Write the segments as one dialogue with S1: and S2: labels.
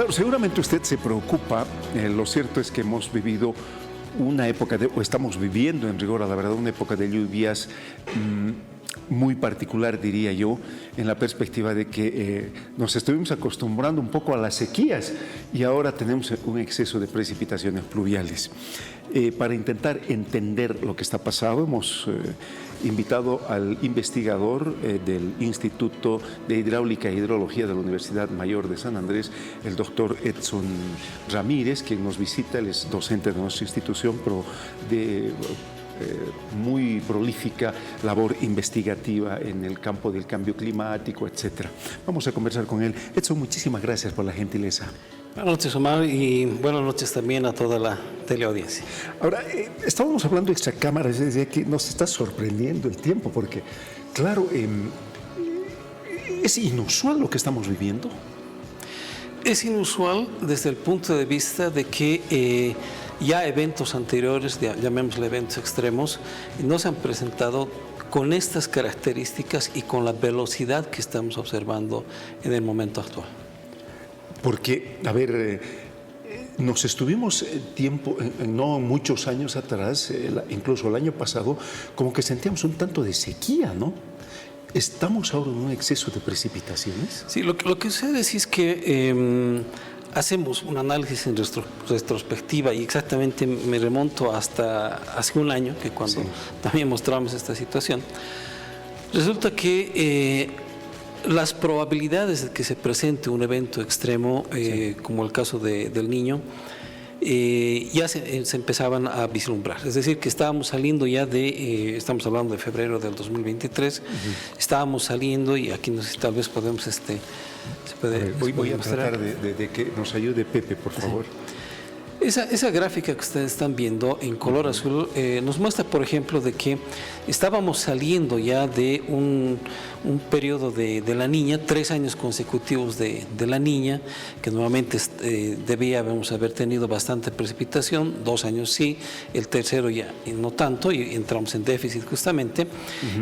S1: Claro, seguramente usted se preocupa. Lo cierto es que hemos vivido una época, o estamos viviendo en rigor a la verdad, una época de lluvias muy particular, diría yo, en la perspectiva de que nos estuvimos acostumbrando un poco a las sequías y ahora tenemos un exceso de precipitaciones pluviales. Para intentar entender lo que está pasando, hemos invitado al investigador del Instituto de Hidráulica e Hidrología de la Universidad Mayor de San Andrés, el doctor Edson Ramírez, quien nos visita. Él es docente de nuestra institución, pero de muy prolífica labor investigativa en el campo del cambio climático, etc. Vamos a conversar con él. Edson, muchísimas gracias por la gentileza.
S2: Buenas noches, Omar, y buenas noches también a toda la teleaudiencia.
S1: Ahora, estábamos hablando extra cámaras, desde que nos está sorprendiendo el tiempo, porque, claro, es inusual lo que estamos viviendo.
S2: Es inusual desde el punto de vista de que ya eventos anteriores, llamémosle eventos extremos, no se han presentado con estas características y con la velocidad que estamos observando en el momento actual.
S1: Porque, a ver, nos estuvimos tiempo, no muchos años atrás, incluso el año pasado, como que sentíamos un tanto de sequía, ¿no? ¿Estamos ahora en un exceso de precipitaciones?
S2: Sí, lo que sucede es que hacemos un análisis en retrospectiva y exactamente me remonto hasta hace un año, que cuando también mostramos esta situación. Resulta que las probabilidades de que se presente un evento extremo, como el caso del Niño, ya se empezaban a vislumbrar. Es decir, que estábamos saliendo ya estamos hablando de febrero del 2023, estábamos saliendo, y aquí tal vez podemos,
S1: voy a tratar de que nos ayude Pepe, por favor.
S2: Esa gráfica que ustedes están viendo en color azul nos muestra, por ejemplo, de que estábamos saliendo ya de un periodo de la Niña, 3 años consecutivos de la Niña, que normalmente debíamos haber tenido bastante precipitación, 2 años sí, el tercero ya no tanto, y entramos en déficit justamente,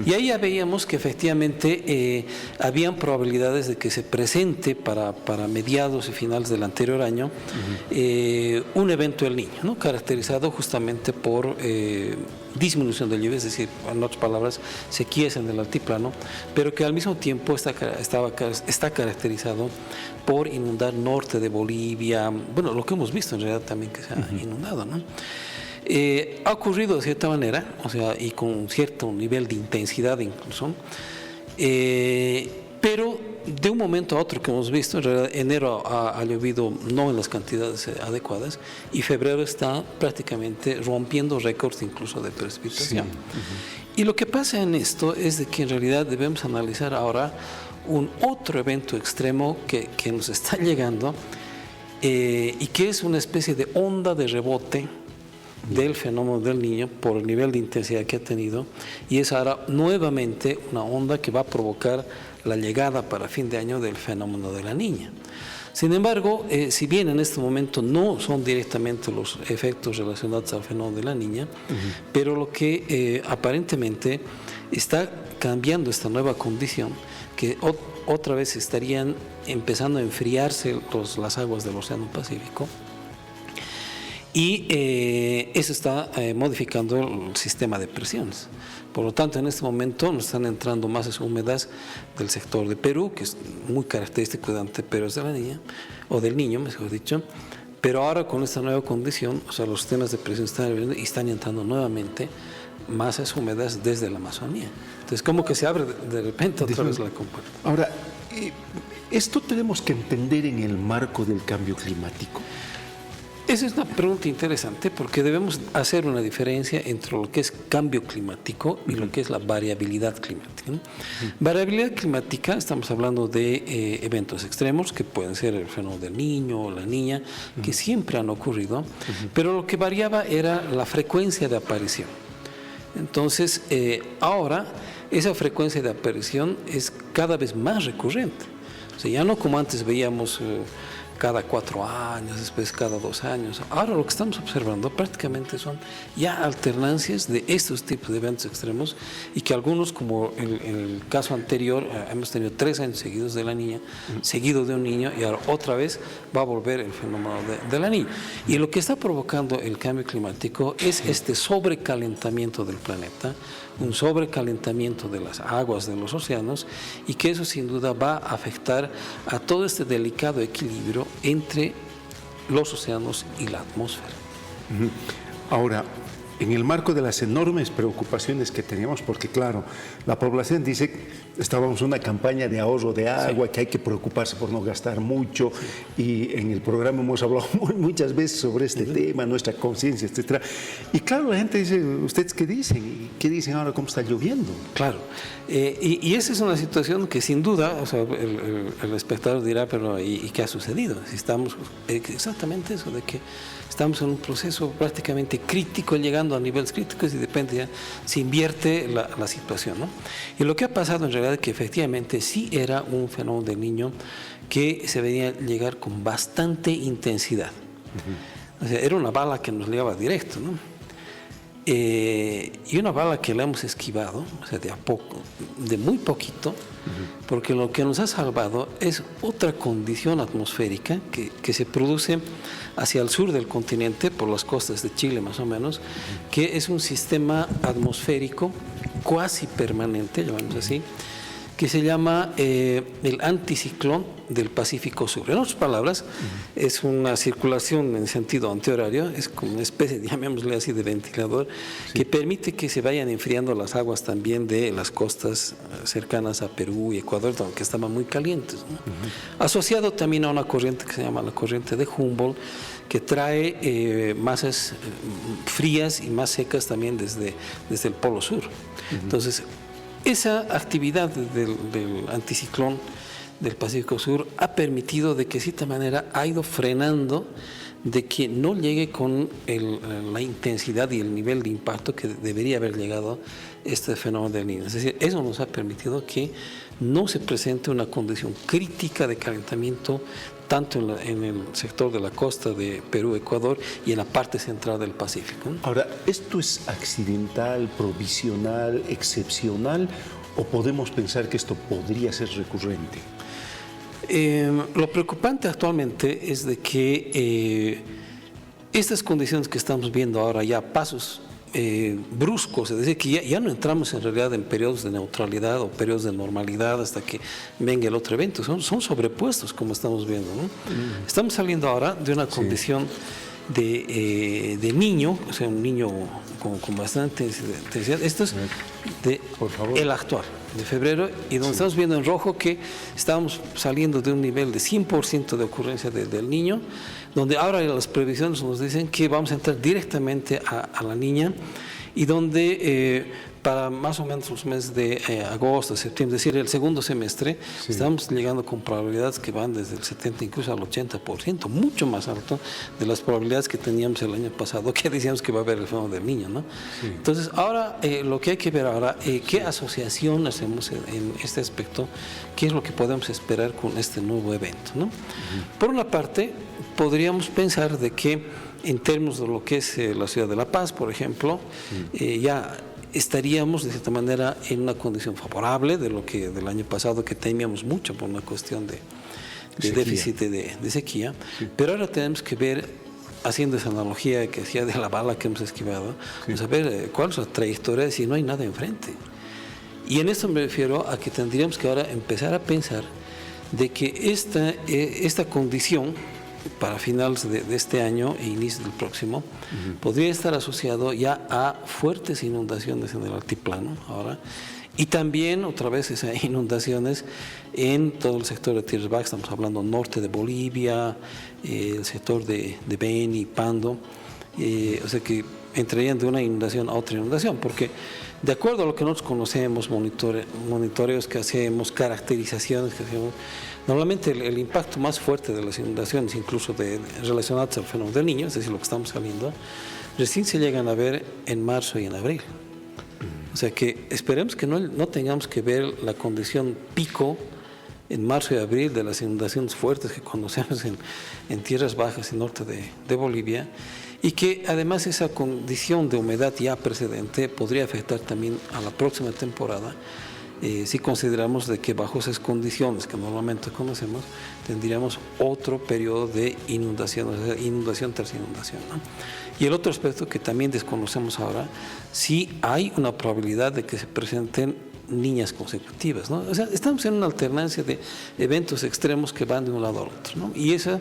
S2: y ahí ya veíamos que efectivamente habían probabilidades de que se presente para mediados y finales del anterior año un evento del Niño, ¿no? Caracterizado justamente por disminución de lluvia, es decir, en otras palabras, sequías en el altiplano, pero que al mismo tiempo está caracterizado por inundar norte de Bolivia, bueno, lo que hemos visto en realidad también que se ha inundado, ¿no? Ha ocurrido de cierta manera, o sea, y con cierto nivel de intensidad incluso, pero de un momento a otro que hemos visto, en realidad enero ha llovido no en las cantidades adecuadas y febrero está prácticamente rompiendo récords incluso de precipitación. Y lo que pasa en esto es de que en realidad debemos analizar ahora un otro evento extremo que nos está llegando y que es una especie de onda de rebote del fenómeno del Niño por el nivel de intensidad que ha tenido, y es ahora nuevamente una onda que va a provocar la llegada para fin de año del fenómeno de la Niña. Sin embargo, si bien en este momento no son directamente los efectos relacionados al fenómeno de la Niña, pero lo que aparentemente está cambiando esta nueva condición, que otra vez estarían empezando a enfriarse las aguas del Océano Pacífico, y eso está modificando el sistema de presiones. Por lo tanto, en este momento nos están entrando masas húmedas del sector de Perú, que es muy característico de anteperos de la Niña, o del Niño, mejor dicho, pero ahora con esta nueva condición, o sea, los sistemas de presión están entrando nuevamente masas húmedas desde la Amazonía. Entonces, como que se abre de repente otra vez la compuerta.
S1: Ahora, esto tenemos que entender en el marco del cambio climático.
S2: Esa es una pregunta interesante porque debemos hacer una diferencia entre lo que es cambio climático y lo que es la variabilidad climática, ¿no? Variabilidad climática, estamos hablando de eventos extremos que pueden ser el fenómeno del Niño o la Niña, que siempre han ocurrido, pero lo que variaba era la frecuencia de aparición. Entonces, ahora esa frecuencia de aparición es cada vez más recurrente. O sea, ya no como antes veíamos cada 4 años, después cada 2 años. Ahora lo que estamos observando prácticamente son ya alternancias de estos tipos de eventos extremos y que algunos, como el caso anterior, hemos tenido 3 años seguidos de la niña, seguido de un niño, y ahora otra vez va a volver el fenómeno de la niña. Y lo que está provocando el cambio climático es este sobrecalentamiento del planeta, un sobrecalentamiento de las aguas de los océanos, y que eso sin duda va a afectar a todo este delicado equilibrio entre los océanos y la atmósfera.
S1: Ahora, en el marco de las enormes preocupaciones que teníamos, porque claro, la población dice que estábamos en una campaña de ahorro de agua, sí, que hay que preocuparse por no gastar mucho, sí, y en el programa hemos hablado muchas veces sobre este tema, nuestra conciencia, etcétera. Y claro, la gente dice, ¿ustedes qué dicen? ¿Y qué dicen ahora cómo está lloviendo?
S2: Claro, y esa es una situación que sin duda, o sea, el espectador dirá, pero ¿y qué ha sucedido? Si estamos, exactamente eso, de que estamos en un proceso prácticamente crítico, llegando a niveles críticos, y depende ya, se invierte la situación, ¿no? Y lo que ha pasado en realidad es que efectivamente sí era un fenómeno del Niño que se venía a llegar con bastante intensidad. O sea, era una bala que nos llegaba directo, ¿no? Y una bala que la hemos esquivado, o sea, de a poco, de muy poquito, porque lo que nos ha salvado es otra condición atmosférica que se produce hacia el sur del continente, por las costas de Chile más o menos, que es un sistema atmosférico cuasi permanente, llamamos así, que se llama el anticiclón del Pacífico Sur. En otras palabras, es una circulación en sentido antihorario, es como una especie, llamémosle así, de ventilador, sí, que permite que se vayan enfriando las aguas también de las costas cercanas a Perú y Ecuador, que estaban muy calientes, ¿no? Asociado también a una corriente que se llama la corriente de Humboldt, que trae masas frías y más secas también desde el Polo Sur. Entonces, esa actividad del anticiclón del Pacífico Sur ha permitido de que de cierta manera ha ido frenando de que no llegue con la intensidad y el nivel de impacto que debería haber llegado este fenómeno del Niño. Es decir, eso nos ha permitido que no se presente una condición crítica de calentamiento tanto en el sector de la costa de Perú, Ecuador, y en la parte central del Pacífico, ¿no?
S1: Ahora, ¿esto es accidental, provisional, excepcional, o podemos pensar que esto podría ser recurrente?
S2: Lo preocupante actualmente es de que estas condiciones que estamos viendo ahora, ya pasos bruscos, es decir, que ya no entramos en realidad en periodos de neutralidad o periodos de normalidad hasta que venga el otro evento, son sobrepuestos, como estamos viendo, ¿no? Estamos saliendo ahora de una condición de niño, o sea, un niño con bastante intensidad. Esto es el actual, de febrero, y donde estamos viendo en rojo que estábamos saliendo de un nivel de 100% de ocurrencia del niño, donde ahora las previsiones nos dicen que vamos a entrar directamente a la niña, y donde para más o menos los meses de agosto, septiembre, es decir, el segundo semestre, estamos llegando con probabilidades que van desde el 70 incluso al 80%, mucho más alto de las probabilidades que teníamos el año pasado, que decíamos que va a haber el fenómeno del Niño, ¿no? Entonces, ahora lo que hay que ver ahora, qué asociación hacemos en este aspecto, qué es lo que podemos esperar con este nuevo evento, ¿no? Por una parte, podríamos pensar de que en términos de lo que es la ciudad de La Paz, por ejemplo, ya estaríamos de cierta manera en una condición favorable de lo que del año pasado, que temíamos mucho por una cuestión de déficit de sequía, pero ahora tenemos que ver, haciendo esa analogía que decía de la bala que hemos esquivado, vamos a ver cuál es la trayectoria si no hay nada enfrente. Y en esto me refiero a que tendríamos que ahora empezar a pensar de que esta condición para finales de este año e inicios del próximo, podría estar asociado ya a fuertes inundaciones en el altiplano ahora, y también otra vez esas inundaciones en todo el sector de tierras bajas, estamos hablando norte de Bolivia, el sector de Beni, Pando, o sea que entrarían de una inundación a otra inundación, porque de acuerdo a lo que nosotros conocemos, monitoreos que hacemos, caracterizaciones que hacemos, normalmente el impacto más fuerte de las inundaciones, incluso relacionadas al fenómeno del Niño, es decir, lo que estamos saliendo, recién se llegan a ver en marzo y en abril. O sea que esperemos que no tengamos que ver la condición pico en marzo y abril de las inundaciones fuertes que conocemos en tierras bajas y norte de Bolivia, y que además esa condición de humedad ya precedente podría afectar también a la próxima temporada, si consideramos de que bajo esas condiciones que normalmente conocemos, tendríamos otro periodo de inundación, o sea, inundación tras inundación, ¿no? Y el otro aspecto que también desconocemos ahora, si hay una probabilidad de que se presenten niñas consecutivas, ¿no? O sea, estamos en una alternancia de eventos extremos que van de un lado al otro, ¿no? Y esa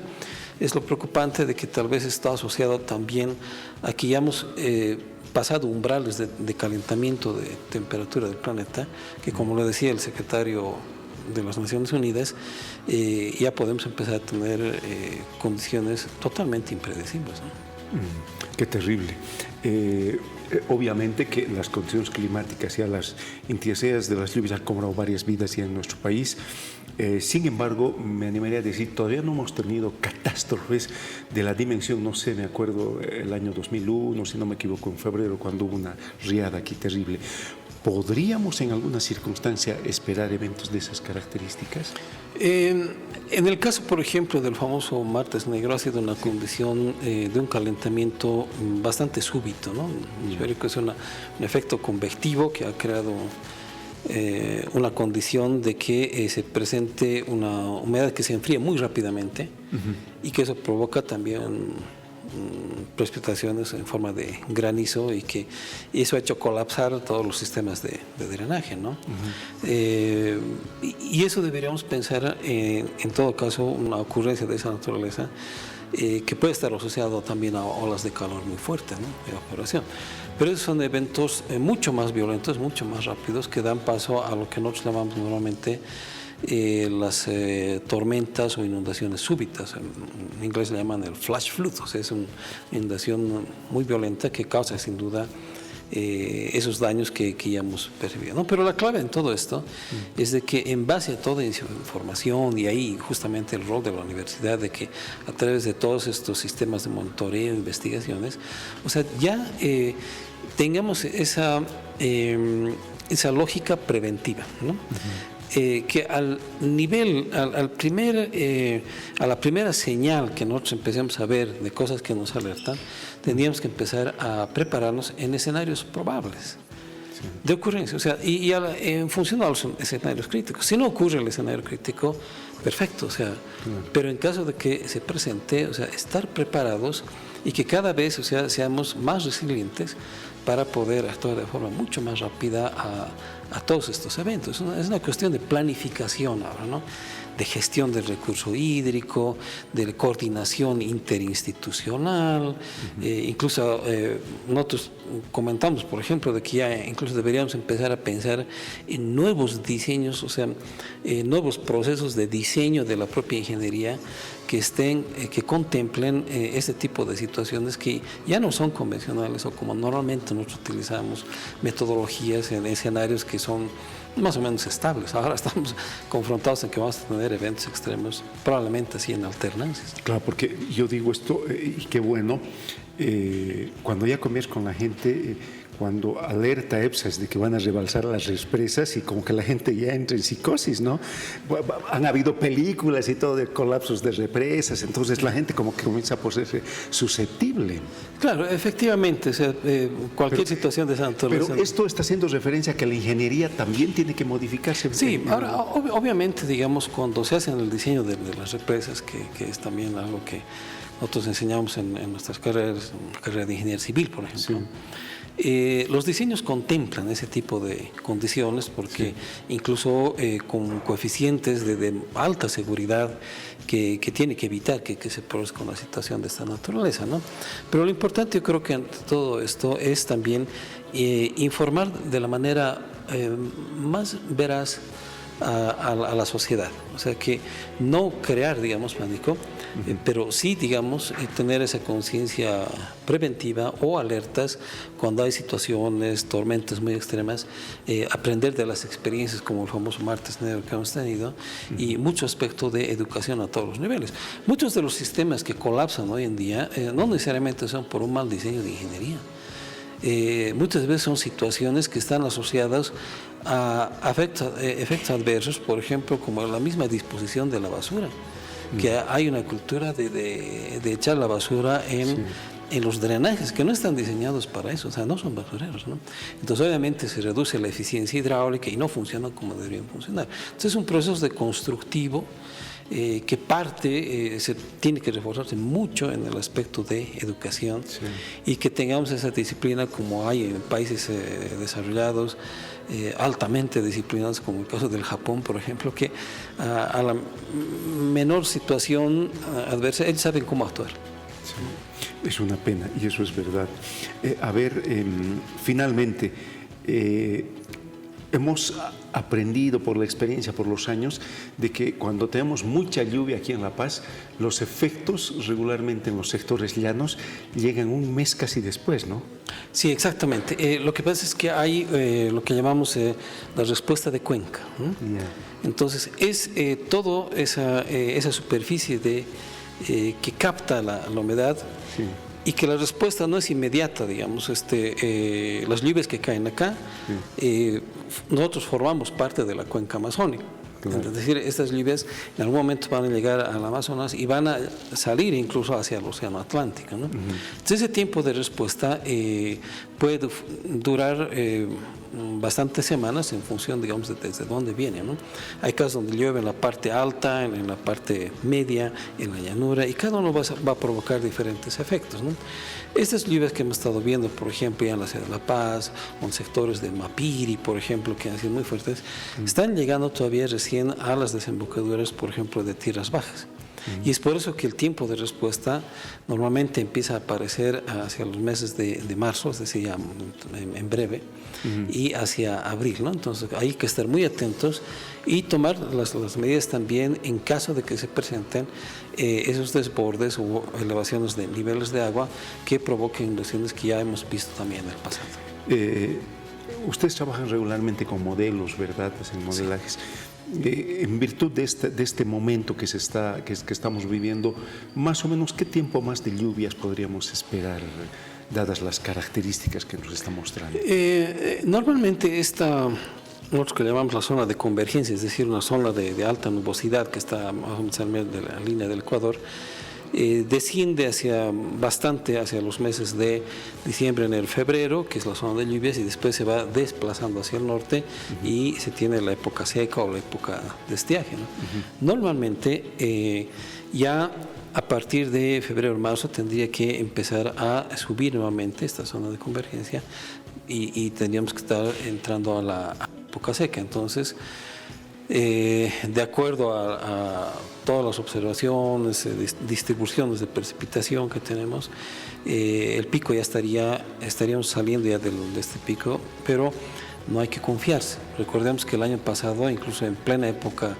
S2: es lo preocupante, de que tal vez está asociado también a que ya hemos pasado umbrales de calentamiento de temperatura del planeta, que como lo decía el secretario de las Naciones Unidas, ya podemos empezar a tener condiciones totalmente impredecibles, ¿no?
S1: Qué terrible. Obviamente que las condiciones climáticas y a las intensidades de las lluvias han cobrado varias vidas ya en nuestro país. Sin embargo, me animaría a decir, todavía no hemos tenido catástrofes de la dimensión, no sé, me acuerdo el año 2001, si no me equivoco, en febrero, cuando hubo una riada aquí terrible. ¿Podríamos en alguna circunstancia esperar eventos de esas características?
S2: En el caso, por ejemplo, del famoso Martes Negro, ha sido una condición de un calentamiento bastante súbito, ¿no? Yo creo que es un efecto convectivo que ha creado una condición de que se presente una humedad que se enfría muy rápidamente, y que eso provoca también precipitaciones en forma de granizo, y que eso ha hecho colapsar todos los sistemas de drenaje, ¿no? Y eso deberíamos pensar en todo caso una ocurrencia de esa naturaleza, que puede estar asociado también a olas de calor muy fuertes, ¿no? De evaporación. Pero esos son eventos mucho más violentos, mucho más rápidos, que dan paso a lo que nosotros llamamos normalmente las tormentas o inundaciones súbitas. En inglés le llaman el flash flood, o sea, es una inundación muy violenta que causa sin duda esos daños que ya hemos percibido, ¿no? Pero la clave en todo esto es de que en base a toda información, y ahí justamente el rol de la universidad, de que a través de todos estos sistemas de monitoreo, investigaciones, o sea, ya tengamos esa lógica preventiva, ¿no? Que al nivel, a la primera señal que nosotros empecemos a ver de cosas que nos alertan, tendríamos que empezar a prepararnos en escenarios probables de ocurrencia, o sea, en función de los escenarios críticos. Si no ocurre el escenario crítico, perfecto, o sea, pero en caso de que se presente, o sea, estar preparados, y que cada vez, o sea, seamos más resilientes para poder actuar de forma mucho más rápida a todos estos eventos. Es una cuestión de planificación ahora, ¿no? De gestión del recurso hídrico, de coordinación interinstitucional, incluso nosotros comentamos, por ejemplo, de que ya incluso deberíamos empezar a pensar en nuevos diseños, o sea, nuevos procesos de diseño de la propia ingeniería que contemplen este tipo de situaciones que ya no son convencionales, o como normalmente nosotros utilizamos metodologías en escenarios que son más o menos estables. Ahora estamos confrontados en que vamos a tener eventos extremos, probablemente así en alternancias.
S1: Claro, porque yo digo esto, y qué bueno, cuando ya comes con la gente, cuando alerta EPSAS de que van a rebalsar las represas, y como que la gente ya entra en psicosis, ¿no? Han habido películas y todo de colapsos de represas, entonces la gente como que comienza a ponerse susceptible.
S2: Claro, efectivamente, o sea, cualquier situación de esa naturaleza.
S1: Pero esto está haciendo referencia a que la ingeniería también tiene que modificarse.
S2: Sí, ahora obviamente, digamos, cuando se hace el diseño de las represas, que es también algo que nosotros enseñamos en nuestras carreras, en la carrera de ingeniería civil, por ejemplo. Sí. Los diseños contemplan ese tipo de condiciones, porque incluso con coeficientes de alta seguridad que tiene que evitar que se produzca una situación de esta naturaleza, ¿no? Pero lo importante, yo creo que ante todo esto es también informar de la manera más veraz a la sociedad, o sea, que no crear, digamos, pánico, pero sí, digamos, tener esa conciencia preventiva o alertas cuando hay situaciones, tormentas muy extremas, aprender de las experiencias como el famoso Martes Negro que hemos tenido, y mucho aspecto de educación a todos los niveles. Muchos de los sistemas que colapsan hoy en día no necesariamente son por un mal diseño de ingeniería. muchas veces son situaciones que están asociadas a efectos adversos, por ejemplo, como la misma disposición de la basura, que hay una cultura de echar la basura en los drenajes, que no están diseñados para eso, o sea, no son basureros, ¿no? Entonces, obviamente, se reduce la eficiencia hidráulica y no funcionan como deberían funcionar. Entonces, es un proceso de constructivo que se tiene que reforzarse mucho en el aspecto de educación, y que tengamos esa disciplina como hay en países desarrollados, altamente disciplinados, como el caso del Japón, por ejemplo, que a la menor situación adversa, ellos saben cómo actuar.
S1: Sí. Es una pena, y eso es verdad. Finalmente, hemos aprendido por la experiencia, por los años, de que cuando tenemos mucha lluvia aquí en La Paz, los efectos regularmente en los sectores llanos llegan un mes casi después, ¿no?
S2: Sí, exactamente. Lo que pasa es que hay lo que llamamos la respuesta de cuenca, ¿no? Entonces, es toda esa superficie que capta la humedad. Sí. Y que la respuesta no es inmediata, digamos, las lluvias que caen acá, nosotros formamos parte de la cuenca amazónica. Claro. Es decir, estas lluvias en algún momento van a llegar al Amazonas y van a salir incluso hacia el Océano Atlántico, ¿no? Entonces, ese tiempo de respuesta puede durar bastantes semanas en función, digamos, desde dónde viene, ¿no? Hay casos donde llueve en la parte alta, en la parte media, en la llanura, y cada uno va a provocar diferentes efectos, ¿no? Estas lluvias que hemos estado viendo, por ejemplo, ya en la ciudad de La Paz, o en sectores de Mapiri, por ejemplo, que han sido muy fuertes, están llegando todavía recién a las desembocaduras, por ejemplo, de tierras bajas. Y es por eso que el tiempo de respuesta normalmente empieza a aparecer hacia los meses de marzo, es decir, ya en breve, y hacia abril, ¿no? Entonces hay que estar muy atentos y tomar las medidas también en caso de que se presenten esos desbordes o elevaciones de niveles de agua que provoquen inundaciones que ya hemos visto también en el pasado.
S1: Ustedes trabajan regularmente con modelos, ¿verdad? En modelajes. Sí. En virtud de este momento que estamos viviendo, más o menos, ¿qué tiempo más de lluvias podríamos esperar, dadas las características que nos está mostrando?
S2: Normalmente nosotros que llamamos la zona de convergencia, es decir, una zona de alta nubosidad que está más o menos al medio de la línea del Ecuador, desciende bastante hacia los meses de diciembre, enero, febrero, que es la zona de lluvias, y después se va desplazando hacia el norte y se tiene la época seca o la época de estiaje, ¿no? Normalmente ya a partir de febrero, marzo tendría que empezar a subir nuevamente esta zona de convergencia y tendríamos que estar entrando a la época seca. Entonces, de acuerdo a todas las observaciones, distribuciones de precipitación que tenemos, el pico ya estaríamos saliendo ya de este pico, pero no hay que confiarse. Recordemos que el año pasado, incluso en plena época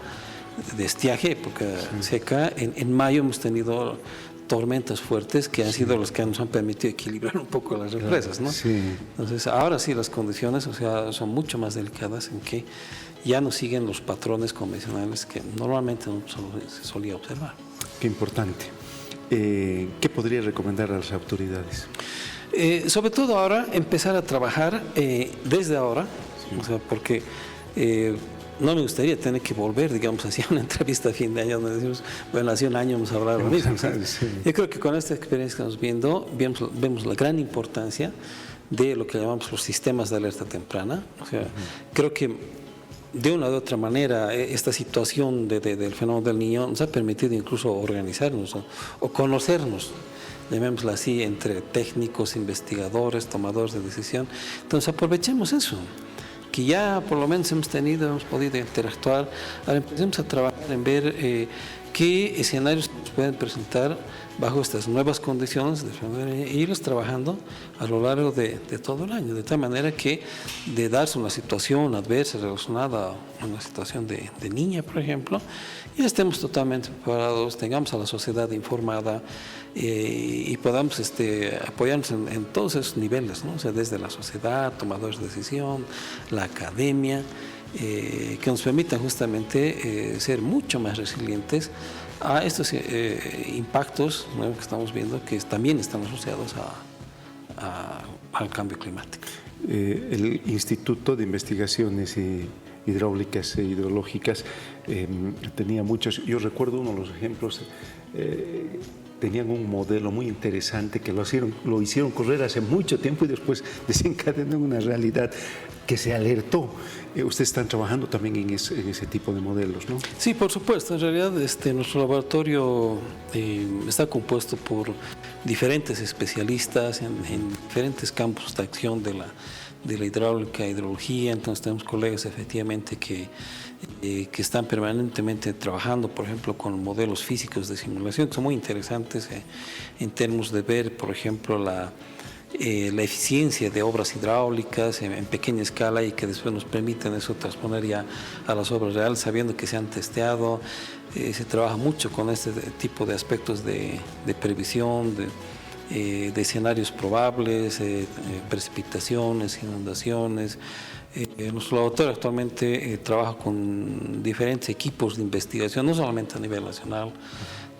S2: de estiaje, época seca, en mayo hemos tenido tormentas fuertes que han sido las que nos han permitido equilibrar un poco las represas, ¿no? Sí. Entonces, ahora sí las condiciones, son mucho más delicadas, en que ya no siguen los patrones convencionales que normalmente no se solía observar.
S1: Qué importante. ¿Qué podría recomendar a las autoridades?
S2: Sobre todo ahora, empezar a trabajar desde ahora, o sea, porque no me gustaría tener que volver, digamos, hacia una entrevista a fin de año donde decimos, bueno, hace un año hemos hablado lo mismo. Yo creo que con esta experiencia que estamos viendo, vemos la gran importancia de lo que llamamos los sistemas de alerta temprana. O sea, creo que de una u otra manera esta situación del fenómeno del Niño nos ha permitido incluso organizarnos o conocernos, llamémoslo así, entre técnicos, investigadores, tomadores de decisión. Entonces aprovechemos eso, que ya por lo menos hemos podido interactuar. Ahora empecemos a trabajar en ver qué escenarios nos pueden presentar bajo estas nuevas condiciones e irlos trabajando a lo largo de todo el año, de tal manera que de darse una situación adversa relacionada a una situación de niña, por ejemplo, ya estemos totalmente preparados, tengamos a la sociedad informada y podamos apoyarnos en todos esos niveles, ¿no? O sea, desde la sociedad, tomadores de decisión, la academia, que nos permitan justamente ser mucho más resilientes a estos impactos, ¿no?, que estamos viendo, que también están asociados al cambio climático.
S1: El Instituto de Investigaciones Hidráulicas e Hidrológicas tenía muchos, yo recuerdo uno de los ejemplos, tenían un modelo muy interesante que lo hicieron correr hace mucho tiempo y después desencadenó en una realidad que se alertó. Ustedes están trabajando también en ese tipo de modelos, ¿no?
S2: Sí, por supuesto. En realidad nuestro laboratorio está compuesto por diferentes especialistas en diferentes campos de acción de la hidráulica e hidrología. Entonces tenemos colegas efectivamente que están permanentemente trabajando, por ejemplo, con modelos físicos de simulación, que son muy interesantes en términos de ver, por ejemplo, la eficiencia de obras hidráulicas en pequeña escala y que después nos permiten eso transponer ya a las obras reales, sabiendo que se han testeado. Se trabaja mucho con este tipo de aspectos de previsión, de escenarios probables, precipitaciones, inundaciones. Nuestro laboratorio actualmente trabaja con diferentes equipos de investigación, no solamente a nivel nacional,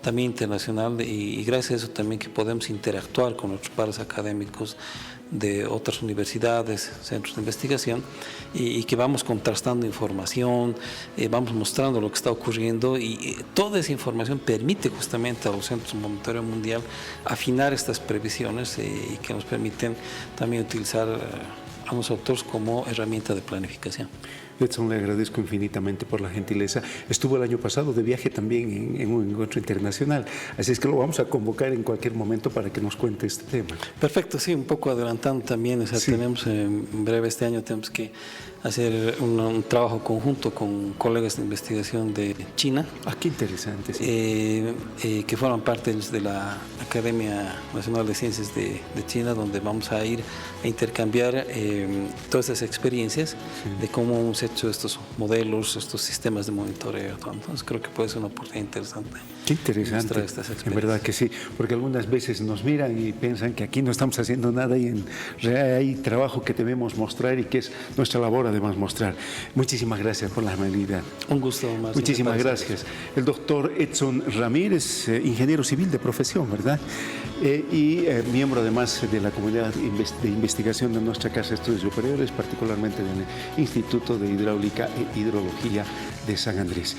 S2: también internacional, y gracias a eso también que podemos interactuar con nuestros pares académicos de otras universidades, centros de investigación, y que vamos contrastando información, vamos mostrando lo que está ocurriendo, y toda esa información permite justamente a los centros de monitoreo mundial afinar estas previsiones y que nos permiten también utilizar a nosotros como herramienta de planificación.
S1: Edson, le agradezco infinitamente por la gentileza. Estuvo el año pasado de viaje también en un encuentro internacional, así es que lo vamos a convocar en cualquier momento para que nos cuente este tema.
S2: Perfecto, sí, un poco adelantando también, o sea, sí. Tenemos en breve este año tenemos que hacer un trabajo conjunto con colegas de investigación de China.
S1: Ah, qué interesante. Sí.
S2: Que forman parte de la Academia Nacional de Ciencias de China, donde vamos a ir a intercambiar todas esas experiencias de cómo hemos hecho estos modelos, estos sistemas de monitoreo. Entonces creo que puede ser una oportunidad interesante.
S1: Qué interesante, en verdad que sí, porque algunas veces nos miran y piensan que aquí no estamos haciendo nada y en realidad hay trabajo que debemos mostrar y que es nuestra labor además mostrar. Muchísimas gracias por la amabilidad.
S2: Un gusto, Marcelo.
S1: Muchísimas gracias. El doctor Edson Ramírez, ingeniero civil de profesión, ¿verdad? Y miembro además de la comunidad de investigación de nuestra Casa de Estudios Superiores, particularmente del Instituto de Hidráulica e Hidrología de San Andrés.